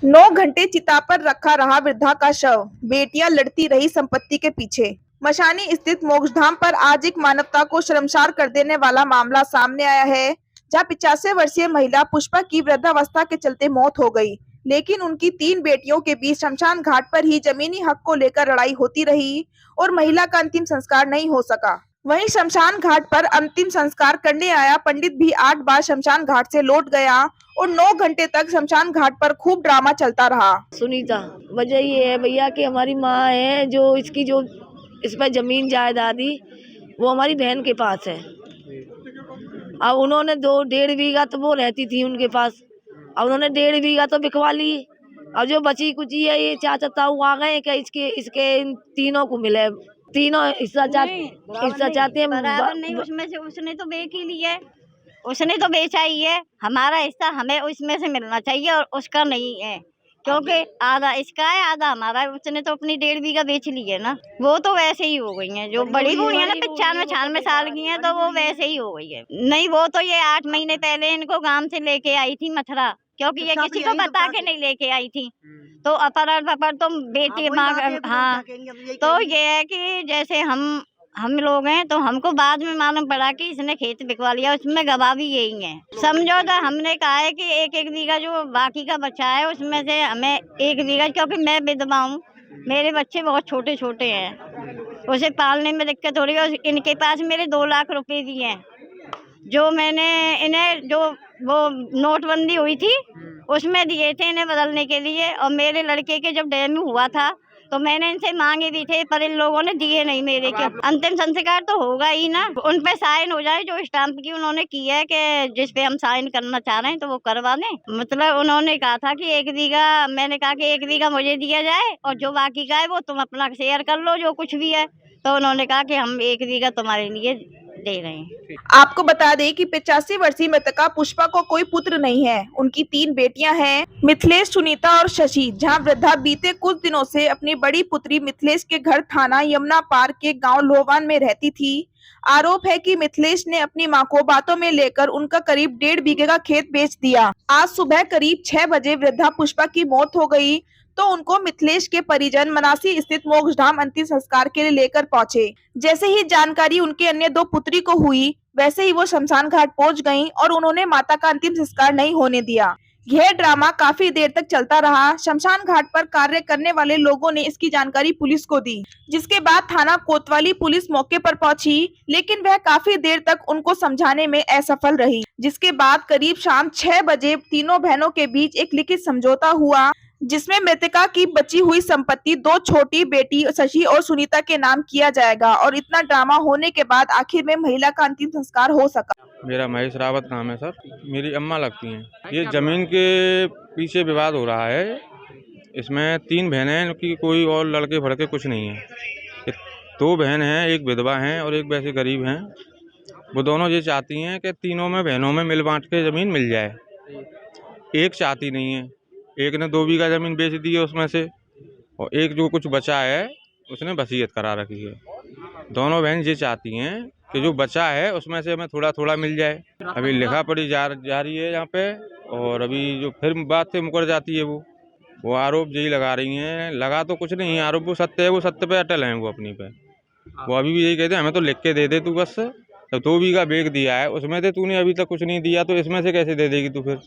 9 घंटे चिता पर रखा रहा वृद्धा का शव, बेटियां लड़ती रही संपत्ति के पीछे। मशानी स्थित मोक्षधाम पर आज एक मानवता को शर्मसार कर देने वाला मामला सामने आया है, जहां 85 वर्षीय महिला पुष्पा की वृद्धावस्था के चलते मौत हो गई, लेकिन उनकी 3 बेटियों के बीच शमशान घाट पर ही जमीनी हक को लेकर लड़ाई होती रही और महिला का अंतिम संस्कार नहीं हो सका। वहीं शमशान घाट पर अंतिम संस्कार करने आया पंडित भी 8 बार शमशान घाट से लौट गया और 9 घंटे तक शमशान घाट पर खूब ड्रामा चलता रहा। सुनीता, वजह ये है भैया कि हमारी माँ है जो इसकी जो इस पर जमीन जायदादी वो हमारी बहन के पास है। अब उन्होंने 2.5 बीघा तो वो रहती थी उनके पास, अब उन्होंने 1.5 बीघा तो बिकवा ली। अब जो बची कुची है ये चाचा ताऊ आ गए कि इसके इन तीनों को मिले, तीनों हिस्सा चाहते हैं। बराबर नहीं, उसमें से उसने तो बेच ही लिया है, उसने तो बेचा ही है। हमारा हिस्सा हमें उसमें से मिलना चाहिए और उसका नहीं है, क्योंकि आधा इसका है आधा हमारा है। उसने तो अपनी 1.5 बीघा बेच ली है ना। वो तो वैसे ही हो गई हैं, जो बड़ी बूढ़ी है ना 95-96 साल की हैं, तो वो वैसे ही हो गई है। नहीं, वो तो ये 8 महीने पहले इनको गांव से लेके आई थी मथुरा, क्योंकि ये किसी को बता के नहीं लेके आई थी। तो अपहरण तो बेटी माँ, हाँ, तो ये है कि जैसे हम लोग हैं तो हमको बाद में मालूम पड़ा कि इसने खेत बिकवा लिया, उसमें गवाह भी यही है। समझौता हमने कहा है कि 1-1 बीघा जो बाकी का बचा है उसमें से हमें 1 बीघा, क्योंकि मैं विधवा हूँ, मेरे बच्चे बहुत छोटे छोटे हैं, उसे पालने में दिक्कत हो रही है। इनके पास मेरे 2 लाख रुपए दिए हैं, जो मैंने इन्हें जो वो नोटबंदी हुई थी उसमें दिए थे इन्हें बदलने के लिए। और मेरे लड़के के जब डेंगू हुआ था तो मैंने इनसे मांगे भी थे, पर इन लोगों ने दिए नहीं मेरे के। अंतिम संस्कार तो होगा ही ना, उन पे साइन हो जाए, जो स्टाम्प की उन्होंने की है कि जिस पे हम साइन करना चाह रहे हैं तो वो करवा दें। मतलब उन्होंने कहा था कि 1 बीघा, मैंने कहा कि 1 बीघा मुझे दिया जाए और जो बाकी का है वो तुम अपना शेयर कर लो जो कुछ भी है। तो उन्होंने कहा कि हम 1 बीघा तुम्हारे लिए दे रहे हैं। आपको बता दें कि 85 वर्षीय मृतका पुष्पा को कोई पुत्र नहीं है। उनकी 3 बेटियां हैं, मिथिलेश, सुनीता और शशि। जहां वृद्धा बीते कुछ दिनों से अपनी बड़ी पुत्री मिथिलेश के घर थाना यमुना पार के गांव लोहवान में रहती थी। आरोप है कि मिथिलेश ने अपनी मां को बातों में लेकर उनका करीब 1.5 बीघे का खेत बेच दिया। आज सुबह करीब 6 बजे वृद्धा पुष्पा की मौत हो गई तो उनको मिथिलेश के परिजन मनासी स्थित मोक्षधाम अंतिम संस्कार के लिए लेकर पहुंचे। जैसे ही जानकारी उनके अन्य 2 पुत्री को हुई, वैसे ही वो शमशान घाट पहुंच गईं और उन्होंने माता का अंतिम संस्कार नहीं होने दिया। यह ड्रामा काफी देर तक चलता रहा। शमशान घाट पर कार्य करने वाले लोगों ने इसकी जानकारी पुलिस को दी, जिसके बाद थाना कोतवाली पुलिस मौके पर पहुंची, लेकिन वह काफी देर तक उनको समझाने में असफल रही। जिसके बाद करीब शाम 6 बजे तीनों बहनों के बीच एक लिखित समझौता हुआ, जिसमें मृतका की बची हुई संपत्ति 2 छोटी बेटी शशि और सुनीता के नाम किया जाएगा। और इतना ड्रामा होने के बाद आखिर में महिला का अंतिम संस्कार हो सका। मेरा महेश रावत नाम है सर, मेरी अम्मा लगती हैं। ये जमीन के पीछे विवाद हो रहा है। इसमें 3 बहनें हैं, उनकी कोई और लड़के फड़के कुछ नहीं है। 2 बहन हैं, एक विधवा हैं और एक वैसे गरीब हैं। वो दोनों ये चाहती हैं कि तीनों में बहनों में मिल बांट के ज़मीन मिल जाए। एक चाहती नहीं है, एक ने 2 बीघा ज़मीन बेच दी है उसमें से, और एक जो कुछ बचा है उसने वसीयत करा रखी है। दोनों बहन ये चाहती हैं कि जो बचा है उसमें से हमें थोड़ा थोड़ा मिल जाए। अभी लिखा पढ़ी जा रही है यहाँ पे, और अभी जो फिर बात से मुकर जाती है वो आरोप यही लगा रही हैं। लगा तो कुछ नहीं है आरोप, वो सत्य है, वो सत्य पे अटल हैं वो अपनी पे। वो अभी भी यही कहते हैं हमें तो लिख के दे दे तू, बस। तो 2 बीघा बेच दिया है, उसमें से तूने अभी तक कुछ नहीं दिया, तो इसमें से कैसे दे देगी तू फिर।